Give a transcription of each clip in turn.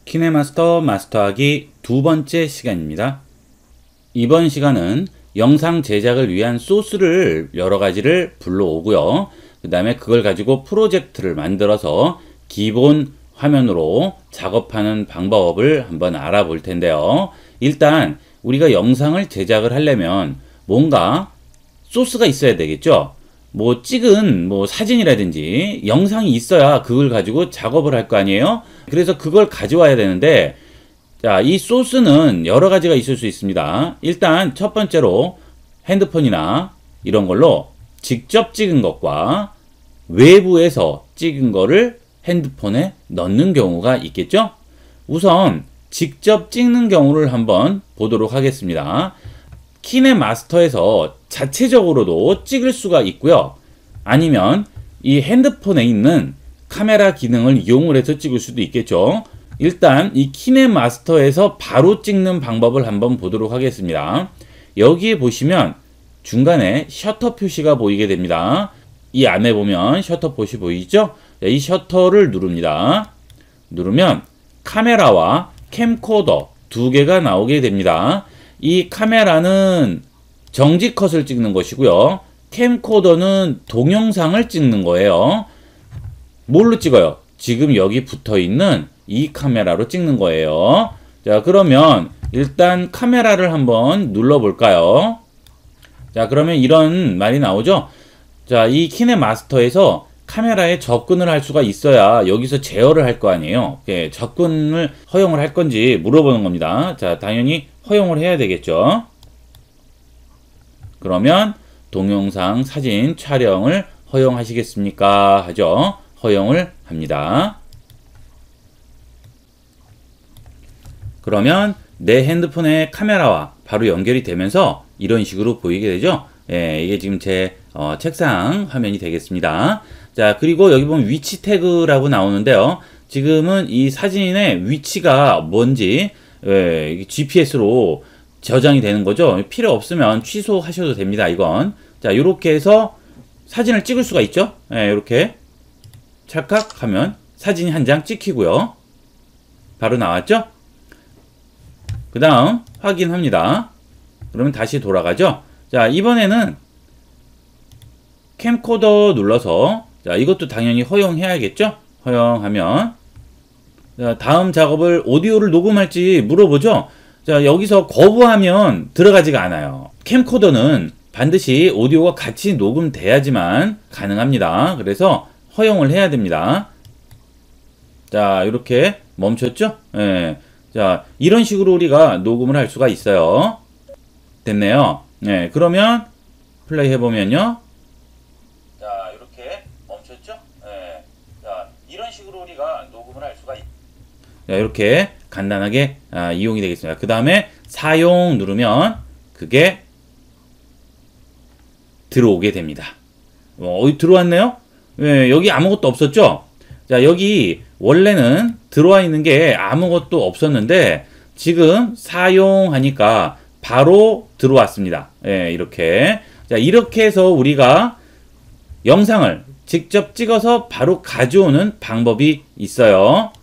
키네마스터 마스터하기 두 번째 시간입니다. 이번 시간은 영상 제작을 위한 소스를 여러 가지를 불러오고요. 그 다음에 그걸 가지고 프로젝트를 만들어서 기본 화면으로 작업하는 방법을 한번 알아볼 텐데요. 일단 우리가 영상을 제작을 하려면 뭔가 소스가 있어야 되겠죠. 뭐 찍은 사진이라든지 영상이 있어야 그걸 가지고 작업을 할 거 아니에요. 그래서 그걸 가져와야 되는데, 자, 이 소스는 여러 가지가 있을 수 있습니다. 일단 첫 번째로 핸드폰이나 이런 걸로 직접 찍은 것과 외부에서 찍은 거를 핸드폰에 넣는 경우가 있겠죠. 우선 직접 찍는 경우를 한번 보도록 하겠습니다. 키네마스터에서 자체적으로도 찍을 수가 있고요. 아니면 이 핸드폰에 있는 카메라 기능을 이용을 해서 찍을 수도 있겠죠. 일단 이 키네마스터에서 바로 찍는 방법을 한번 보도록 하겠습니다. 여기에 보시면 중간에 셔터 표시가 보이게 됩니다. 이 안에 보면 셔터 표시 보이죠? 이 셔터를 누릅니다. 누르면 카메라와 캠코더 두 개가 나오게 됩니다. 이 카메라는 정지 컷을 찍는 것이고요. 캠코더는 동영상을 찍는 거예요. 뭘로 찍어요? 지금 여기 붙어 있는 이 카메라로 찍는 거예요. 자, 그러면 일단 카메라를 한번 눌러 볼까요? 자, 그러면 이런 말이 나오죠? 자, 이 키네마스터에서 카메라에 접근을 할 수가 있어야 여기서 제어를 할 거 아니에요. 예, 접근을 허용을 할 건지 물어보는 겁니다. 자, 당연히 허용을 해야 되겠죠. 그러면 동영상, 사진 촬영을 허용하시겠습니까? 하죠. 허용을 합니다. 그러면 내 핸드폰의 카메라와 바로 연결이 되면서 이런 식으로 보이게 되죠. 예, 이게 지금 제 책상 화면이 되겠습니다. 자, 그리고 여기 보면 위치 태그라고 나오는데요. 지금은 이 사진의 위치가 뭔지 GPS로 저장이 되는 거죠. 필요 없으면 취소하셔도 됩니다. 이건. 자, 이렇게 해서 사진을 찍을 수가 있죠. 이렇게 찰칵 하면 사진이 한 장 찍히고요. 바로 나왔죠. 그 다음 확인합니다. 그러면 다시 돌아가죠. 자, 이번에는 캠코더 눌러서, 자, 이것도 당연히 허용해야겠죠. 허용하면, 자, 다음 작업을 오디오를 녹음할지 물어보죠. 자, 여기서 거부하면 들어가지가 않아요. 캠코더는 반드시 오디오가 같이 녹음돼야지만 가능합니다. 그래서 허용을 해야 됩니다. 자, 이렇게 멈췄죠? 예. 자, 이런 식으로 우리가 녹음을 할 수가 있어요. 됐네요. 예. 그러면 플레이 해보면요. 자, 이렇게 멈췄죠? 예. 자, 이런 식으로 우리가 녹음을 할 수가 있어요. 자, 이렇게 간단하게 이용이 되겠습니다. 그 다음에 사용 누르면 그게 들어오게 됩니다. 들어왔네요? 예, 여기 아무것도 없었죠? 자, 여기 원래는 들어와 있는 게 아무것도 없었는데 지금 사용하니까 바로 들어왔습니다. 예, 이렇게. 자, 이렇게 해서 우리가 영상을 직접 찍어서 바로 가져오는 방법이 있어요.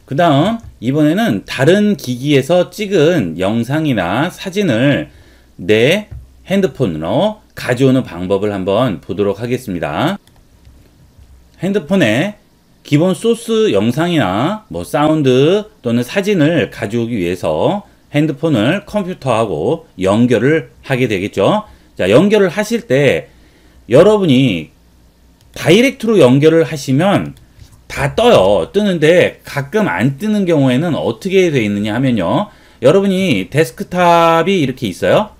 그 다음 이번에는 다른 기기에서 찍은 영상이나 사진을 내 핸드폰으로 가져오는 방법을 한번 보도록 하겠습니다. 핸드폰에 기본 소스 영상이나 사운드 또는 사진을 가져오기 위해서 핸드폰을 컴퓨터하고 연결을 하게 되겠죠. 자, 연결을 하실 때 여러분이 다이렉트로 연결을 하시면 다 떠요. 뜨는데 가끔 안 뜨는 경우에는 어떻게 되어 있느냐 하면요. 여러분이 데스크탑이 이렇게 있어요.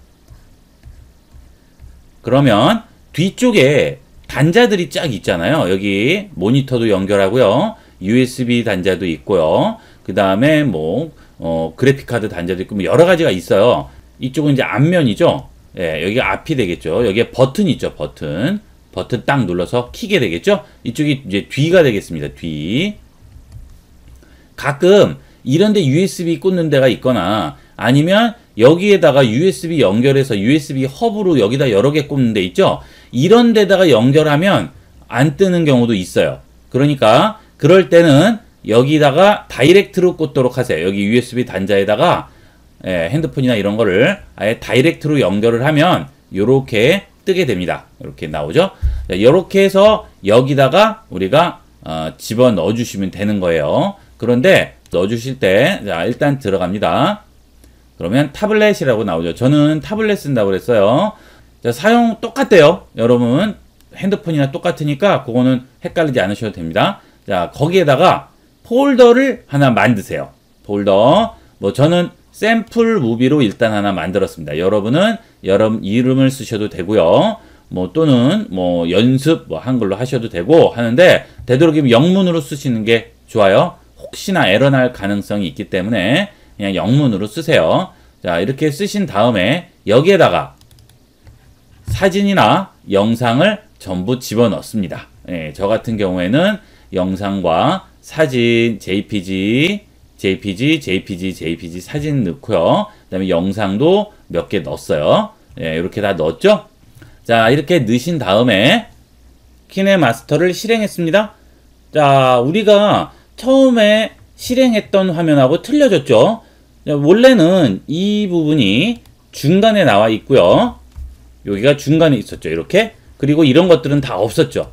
그러면 뒤쪽에 단자들이 쫙 있잖아요. 여기 모니터도 연결하고요. USB 단자도 있고요. 그 다음에 그래픽카드 단자도 있고 여러 가지가 있어요. 이쪽은 이제 앞면이죠. 예, 여기가 앞이 되겠죠. 여기에 버튼이 있죠. 버튼 딱 눌러서 키게 되겠죠. 이쪽이 이제 뒤가 되겠습니다. 뒤. 가끔 이런데 USB 꽂는 데가 있거나 아니면 여기에다가 USB 연결해서 USB 허브로 여기다 여러 개 꽂는 데 있죠. 이런 데다가 연결하면 안 뜨는 경우도 있어요. 그러니까 그럴 때는 여기다가 다이렉트로 꽂도록 하세요. 여기 USB 단자에다가 핸드폰이나 이런 거를 아예 다이렉트로 연결을 하면 요렇게 뜨게 됩니다. 이렇게 나오죠. 이렇게 해서 여기다가 우리가 집어 넣어 주시면 되는 거예요. 그런데 넣어 주실 때 자, 일단 들어갑니다. 그러면 타블렛이라고 나오죠. 저는 타블렛 쓴다고 그랬어요. 자, 사용 똑같대요. 여러분 핸드폰이나 똑같으니까 그거는 헷갈리지 않으셔도 됩니다. 자, 거기에다가 폴더를 하나 만드세요. 폴더. 뭐 저는 샘플 무비로 일단 하나 만들었습니다. 여러분은 여러분 이름을 쓰셔도 되고요. 뭐 또는 뭐 연습 뭐 한글로 하셔도 되고 하는데 되도록이면 영문으로 쓰시는 게 좋아요. 혹시나 에러 날 가능성이 있기 때문에 그냥 영문으로 쓰세요. 자, 이렇게 쓰신 다음에 여기에다가 사진이나 영상을 전부 집어넣습니다. 예, 저 같은 경우에는 영상과 사진, JPG 사진 넣고요. 그 다음에 영상도 몇 개 넣었어요. 예, 이렇게 다 넣었죠? 자, 이렇게 넣으신 다음에 키네마스터를 실행했습니다. 자, 우리가 처음에 실행했던 화면하고 틀려졌죠? 원래는 이 부분이 중간에 나와 있고요. 여기가 중간에 있었죠. 이렇게. 그리고 이런 것들은 다 없었죠.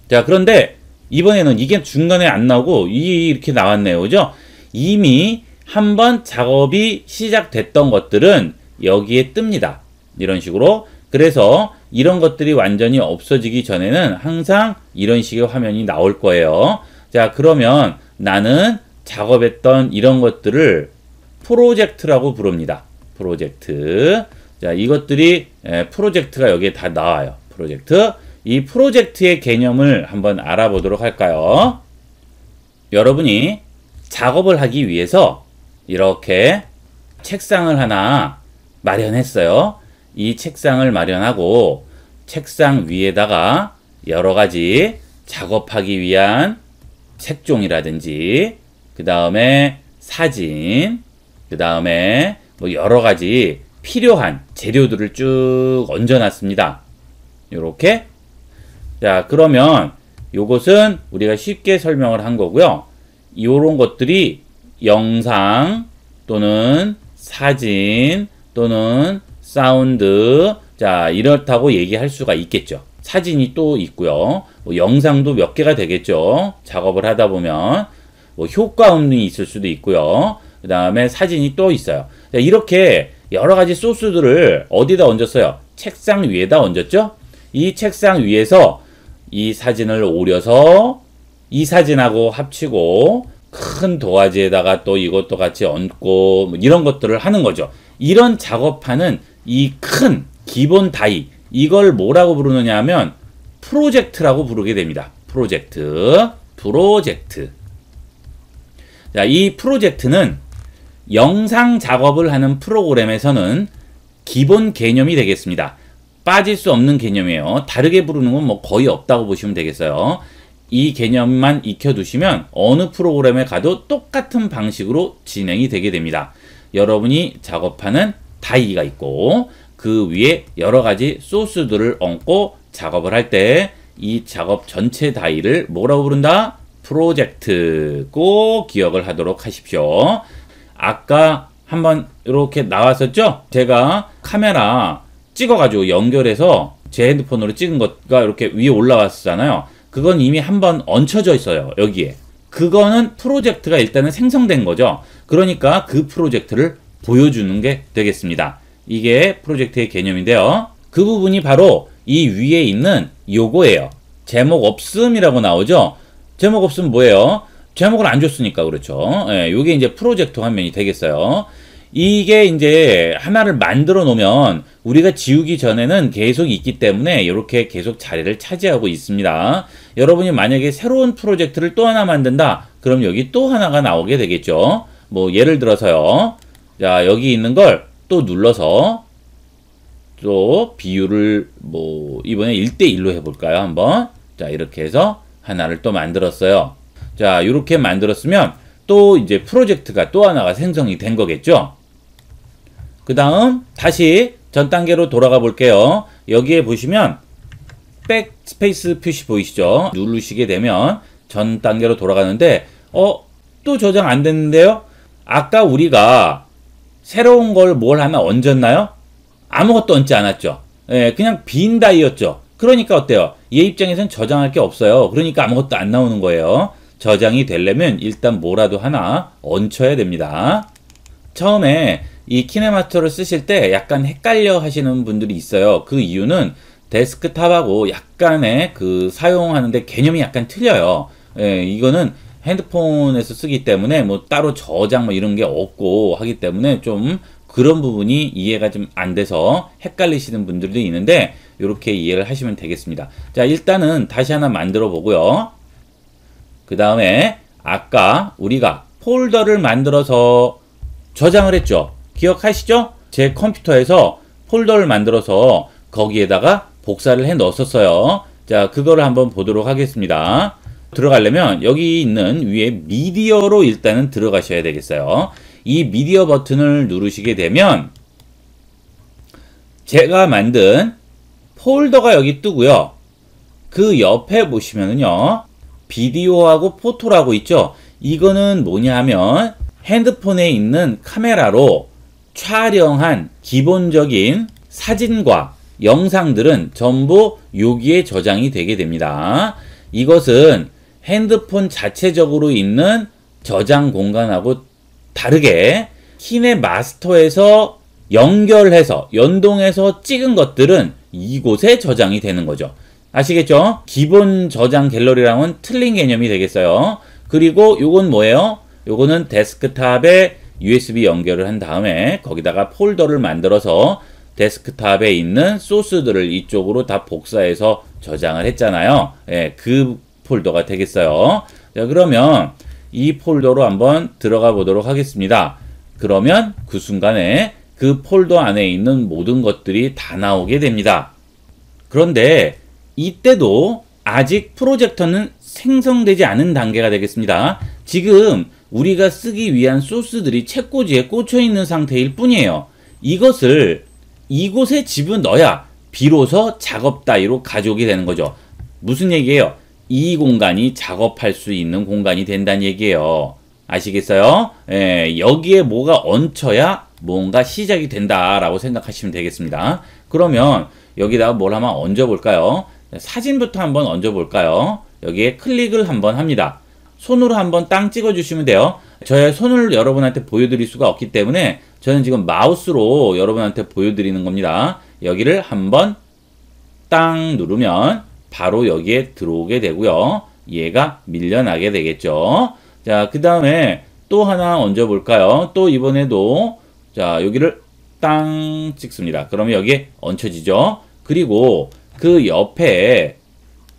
자, 그런데 이번에는 이게 중간에 안 나오고 이렇게 나왔네요. 그죠? 이미 한번 작업이 시작됐던 것들은 여기에 뜹니다. 이런 식으로. 그래서 이런 것들이 완전히 없어지기 전에는 항상 이런 식의 화면이 나올 거예요. 자, 그러면 나는 작업했던 이런 것들을 프로젝트라고 부릅니다. 프로젝트. 자, 이것들이 프로젝트가 여기에 다 나와요. 프로젝트. 이 프로젝트의 개념을 한번 알아보도록 할까요? 여러분이 작업을 하기 위해서 이렇게 책상을 하나 마련했어요. 이 책상을 마련하고 책상 위에다가 여러 가지 작업하기 위한 색종이라든지 그 다음에 사진, 그 다음에 뭐 여러 가지 필요한 재료들을 쭉 얹어놨습니다. 요렇게. 자, 그러면 요것은 우리가 쉽게 설명을 한 거고요. 요런 것들이 영상 또는 사진 또는 사운드, 자, 이렇다고 얘기할 수가 있겠죠. 사진이 또 있고요. 뭐 영상도 몇 개가 되겠죠. 작업을 하다 보면 뭐 효과음이 있을 수도 있고요. 그 다음에 사진이 또 있어요. 자, 이렇게 여러 가지 소스들을 어디다 얹었어요? 책상 위에다 얹었죠? 이 책상 위에서 이 사진을 오려서 이 사진하고 합치고 큰 도화지에다가 또 이것도 같이 얹고 뭐 이런 것들을 하는 거죠. 이런 작업하는 이 큰 기본 다이, 이걸 뭐라고 부르느냐 하면 프로젝트라고 부르게 됩니다. 프로젝트. 자, 이 프로젝트는 영상 작업을 하는 프로그램에서는 기본 개념이 되겠습니다. 빠질 수 없는 개념이에요. 다르게 부르는 건 뭐 거의 없다고 보시면 되겠어요. 이 개념만 익혀두시면 어느 프로그램에 가도 똑같은 방식으로 진행이 되게 됩니다. 여러분이 작업하는 다이가 있고 그 위에 여러 가지 소스들을 얹고 작업을 할 때 이 작업 전체 다이를 뭐라고 부른다? 프로젝트. 꼭 기억을 하도록 하십시오. 아까 한번 이렇게 나왔었죠? 제가 카메라 찍어가지고 연결해서 제 핸드폰으로 찍은 것가 이렇게 위에 올라왔잖아요. 그건 이미 한번 얹혀져 있어요. 여기에. 그거는 프로젝트가 일단은 생성된 거죠. 그러니까 그 프로젝트를 보여주는 게 되겠습니다. 이게 프로젝트의 개념인데요. 그 부분이 바로 이 위에 있는 요거예요. 제목 없음이라고 나오죠. 제목 없음 뭐예요? 제목을 안 줬으니까 그렇죠. 예, 요게 이제 프로젝트 화면이 되겠어요. 이게 이제 하나를 만들어 놓으면 우리가 지우기 전에는 계속 있기 때문에 이렇게 계속 자리를 차지하고 있습니다. 여러분이 만약에 새로운 프로젝트를 또 하나 만든다, 그럼 여기 또 하나가 나오게 되겠죠. 뭐 예를 들어서요. 자, 여기 있는 걸 또 눌러서 또 비율을 뭐 이번에 1:1로 해볼까요? 한번. 자, 이렇게 해서 하나를 또 만들었어요. 자, 이렇게 만들었으면 또 이제 프로젝트가 또 하나가 생성이 된 거겠죠. 그 다음 다시 전 단계로 돌아가 볼게요. 여기에 보시면 백스페이스 표시 보이시죠? 누르시게 되면 전 단계로 돌아가는데 또 저장 안 됐는데요? 아까 우리가 새로운 걸 뭘 하나 얹었나요? 아무것도 얹지 않았죠. 예, 그냥 빈 다이였죠. 그러니까 어때요? 얘 입장에선 저장할 게 없어요. 그러니까 아무것도 안 나오는 거예요. 저장이 되려면 일단 뭐라도 하나 얹혀야 됩니다. 처음에 이 키네마스터를 쓰실 때 약간 헷갈려 하시는 분들이 있어요. 그 이유는 데스크탑하고 약간의 그 사용하는데 개념이 약간 틀려요. 예, 이거는 핸드폰에서 쓰기 때문에 뭐 따로 저장 뭐 이런 게 없고 하기 때문에 좀 그런 부분이 이해가 좀 안 돼서 헷갈리시는 분들도 있는데 이렇게 이해를 하시면 되겠습니다. 자, 일단은 다시 하나 만들어 보고요. 그 다음에 아까 우리가 폴더를 만들어서 저장을 했죠. 기억하시죠? 제 컴퓨터에서 폴더를 만들어서 거기에다가 복사를 해 넣었었어요. 자, 그거를 한번 보도록 하겠습니다. 들어가려면 여기 있는 위에 미디어로 일단은 들어가셔야 되겠어요. 이 미디어 버튼을 누르시게 되면 제가 만든 폴더가 여기 뜨고요. 그 옆에 보시면은요, 비디오하고 포토라고 있죠. 이거는 뭐냐 하면 핸드폰에 있는 카메라로 촬영한 기본적인 사진과 영상들은 전부 여기에 저장이 되게 됩니다. 이것은 핸드폰 자체적으로 있는 저장 공간하고 다르게 키네마스터에서 연결해서 연동해서 찍은 것들은 이곳에 저장이 되는 거죠. 아시겠죠? 기본 저장 갤러리랑은 틀린 개념이 되겠어요. 그리고 요건 뭐예요? 요거는 데스크탑에 USB 연결을 한 다음에 거기다가 폴더를 만들어서 데스크탑에 있는 소스들을 이쪽으로 다 복사해서 저장을 했잖아요. 예, 그 폴더가 되겠어요. 자, 그러면 이 폴더로 한번 들어가 보도록 하겠습니다. 그러면 그 순간에 그 폴더 안에 있는 모든 것들이 다 나오게 됩니다. 그런데 이때도 아직 프로젝터는 생성되지 않은 단계가 되겠습니다. 지금 우리가 쓰기 위한 소스들이 책꽂이에 꽂혀 있는 상태일 뿐이에요. 이것을 이곳에 집어넣어야 비로소 작업 따위로 가져오게 되는 거죠. 무슨 얘기예요? 이 공간이 작업할 수 있는 공간이 된다는 얘기예요. 아시겠어요? 예, 여기에 뭐가 얹혀야 뭔가 시작이 된다라고 생각하시면 되겠습니다. 그러면 여기다가 뭘 한번 얹어 볼까요? 사진부터 한번 얹어 볼까요? 여기에 클릭을 한번 합니다. 손으로 한번 땅 찍어 주시면 돼요. 저의 손을 여러분한테 보여드릴 수가 없기 때문에 저는 지금 마우스로 여러분한테 보여드리는 겁니다. 여기를 한번 땅 누르면 바로 여기에 들어오게 되고요. 얘가 밀려나게 되겠죠. 자, 그 다음에 또 하나 얹어 볼까요? 또 이번에도 자, 여기를 땅 찍습니다. 그러면 여기에 얹혀지죠. 그리고 그 옆에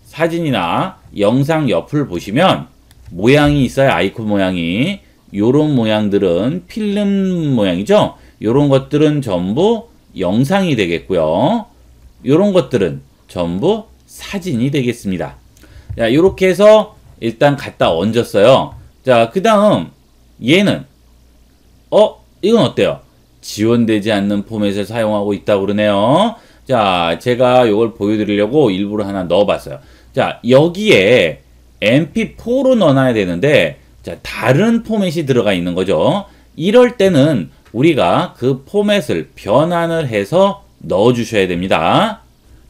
사진이나 영상 옆을 보시면 모양이 있어요. 아이콘 모양이. 요런 모양들은 필름 모양이죠. 요런 것들은 전부 영상이 되겠고요. 요런 것들은 전부 사진이 되겠습니다. 자, 요렇게 해서 일단 갖다 얹었어요. 자, 그 다음 얘는 이건 어때요? 지원되지 않는 포맷을 사용하고 있다고 그러네요. 자, 제가 요걸 보여드리려고 일부러 하나 넣어봤어요. 자, 여기에 mp4로 넣어놔야 되는데 자, 다른 포맷이 들어가 있는 거죠. 이럴 때는 우리가 그 포맷을 변환을 해서 넣어주셔야 됩니다.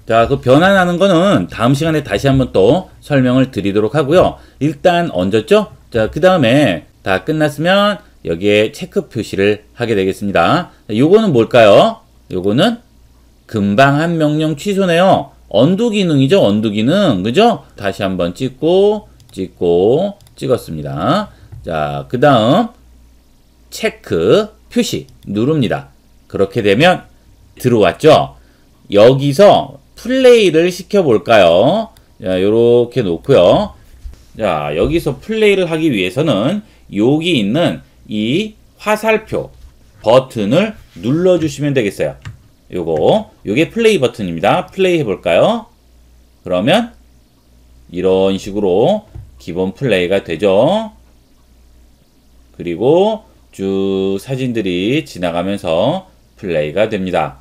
자, 그 변환하는 거는 다음 시간에 다시 한번 또 설명을 드리도록 하고요. 일단 얹었죠? 자, 그 다음에 다 끝났으면 여기에 체크 표시를 하게 되겠습니다. 요거는 뭘까요? 요거는 금방 한 명령 취소네요. 언두 기능이죠. 언두 기능. 그죠? 다시 한번 찍고 찍었습니다. 자, 그 다음 체크 표시 누릅니다. 그렇게 되면 들어왔죠? 여기서 플레이를 시켜볼까요? 자, 요렇게 놓고요. 자, 여기서 플레이를 하기 위해서는 여기 있는 이 화살표 버튼을 눌러주시면 되겠어요. 요게 플레이 버튼입니다. 플레이 해볼까요? 그러면 이런 식으로 기본 플레이가 되죠. 그리고 쭉 사진들이 지나가면서 플레이가 됩니다.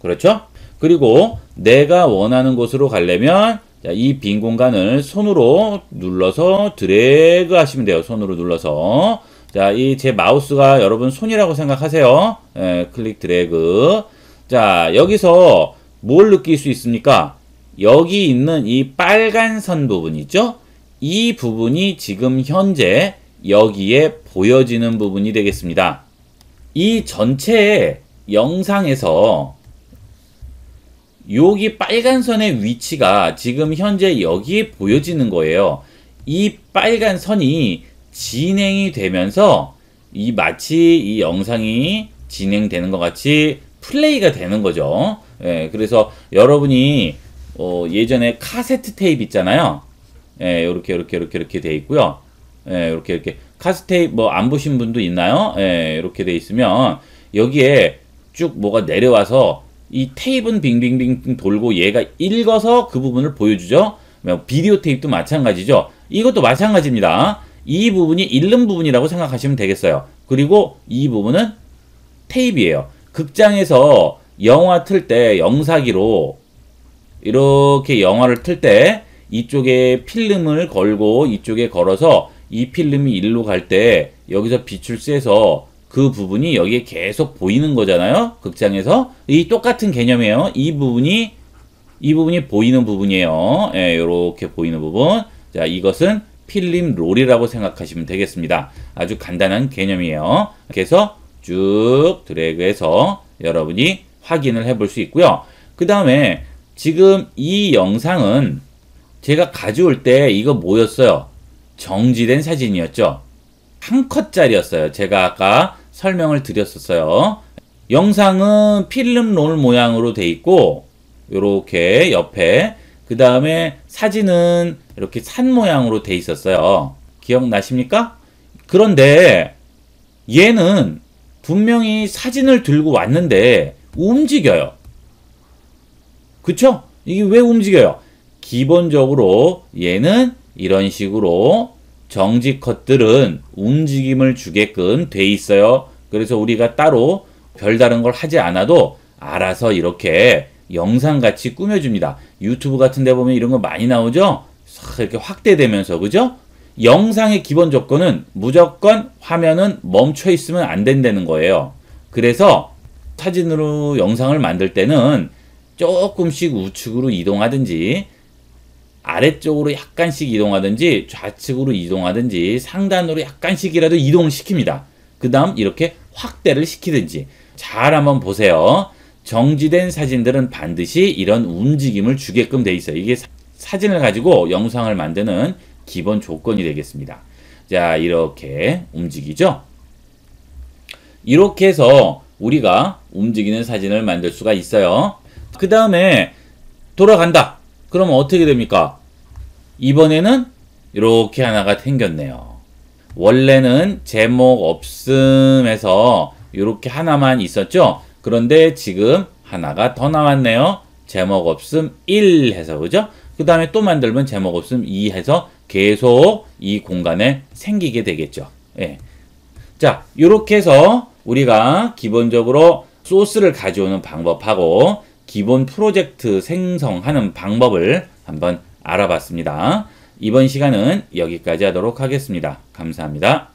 그렇죠? 그리고 내가 원하는 곳으로 가려면 자, 이 빈 공간을 손으로 눌러서 드래그 하시면 돼요. 손으로 눌러서. 자, 이 제 마우스가 여러분 손이라고 생각하세요. 예, 클릭 드래그. 자, 여기서 뭘 느낄 수 있습니까? 여기 있는 이 빨간 선 부분 있죠? 이 부분이 지금 현재 여기에 보여지는 부분이 되겠습니다. 이 전체 영상에서 여기 빨간 선의 위치가 지금 현재 여기에 보여지는 거예요. 이 빨간 선이 진행이 되면서 이 마치 이 영상이 진행되는 것 같이 플레이가 되는 거죠. 예, 그래서 여러분이 예전에 카세트 테이프 있잖아요. 예, 이렇게 돼 있고요. 예, 이렇게 카세트 테이프 뭐 안 보신 분도 있나요? 예, 이렇게 돼 있으면 여기에 쭉 뭐가 내려와서 이 테이프는 빙빙빙 돌고 얘가 읽어서 그 부분을 보여주죠. 비디오 테이프도 마찬가지죠. 이것도 마찬가지입니다. 이 부분이 읽는 부분이라고 생각하시면 되겠어요. 그리고 이 부분은 테이프예요. 극장에서 영화 틀 때 영사기로 이렇게 영화를 틀 때 이쪽에 필름을 걸고 이쪽에 걸어서 이 필름이 일로 갈 때 여기서 빛을 쐬서 그 부분이 여기에 계속 보이는 거잖아요. 극장에서. 이 똑같은 개념이에요. 이 부분이 보이는 부분이에요. 예, 요렇게 보이는 부분. 자, 이것은 필름 롤이라고 생각하시면 되겠습니다. 아주 간단한 개념이에요. 그래서 쭉 드래그해서 여러분이 확인을 해볼 수 있고요. 그 다음에 지금 이 영상은 제가 가져올 때 이거 뭐였어요? 정지된 사진이었죠. 한 컷짜리였어요. 제가 아까 설명을 드렸었어요. 영상은 필름 롤 모양으로 돼 있고 요렇게 옆에 그 다음에 사진은 이렇게 산 모양으로 돼 있었어요. 기억나십니까? 그런데 얘는 분명히 사진을 들고 왔는데 움직여요. 그쵸? 이게 왜 움직여요? 기본적으로 얘는 이런 식으로 정지 컷들은 움직임을 주게끔 돼 있어요. 그래서 우리가 따로 별다른 걸 하지 않아도 알아서 이렇게 영상같이 꾸며줍니다. 유튜브 같은 데 보면 이런 거 많이 나오죠? 이렇게 확대되면서, 그죠? 영상의 기본 조건은 무조건 화면은 멈춰 있으면 안 된다는 거예요. 그래서 사진으로 영상을 만들 때는 조금씩 우측으로 이동하든지 아래쪽으로 약간씩 이동하든지 좌측으로 이동하든지 상단으로 약간씩이라도 이동을 시킵니다. 그 다음 이렇게 확대를 시키든지. 잘 한번 보세요. 정지된 사진들은 반드시 이런 움직임을 주게끔 돼 있어요. 이게 사진을 가지고 영상을 만드는 기본 조건이 되겠습니다. 자, 이렇게 움직이죠. 이렇게 해서 우리가 움직이는 사진을 만들 수가 있어요. 그 다음에 돌아간다. 그러면 어떻게 됩니까? 이번에는 이렇게 하나가 생겼네요. 원래는 제목 없음에서 이렇게 하나만 있었죠? 그런데 지금 하나가 더 나왔네요. 제목 없음 1 해서, 그죠? 그 다음에 또 만들면 제목 없음 2 해서 계속 이 공간에 생기게 되겠죠. 예. 자, 이렇게 해서 우리가 기본적으로 소스를 가져오는 방법하고 기본 프로젝트 생성하는 방법을 한번 알아봤습니다. 이번 시간은 여기까지 하도록 하겠습니다. 감사합니다.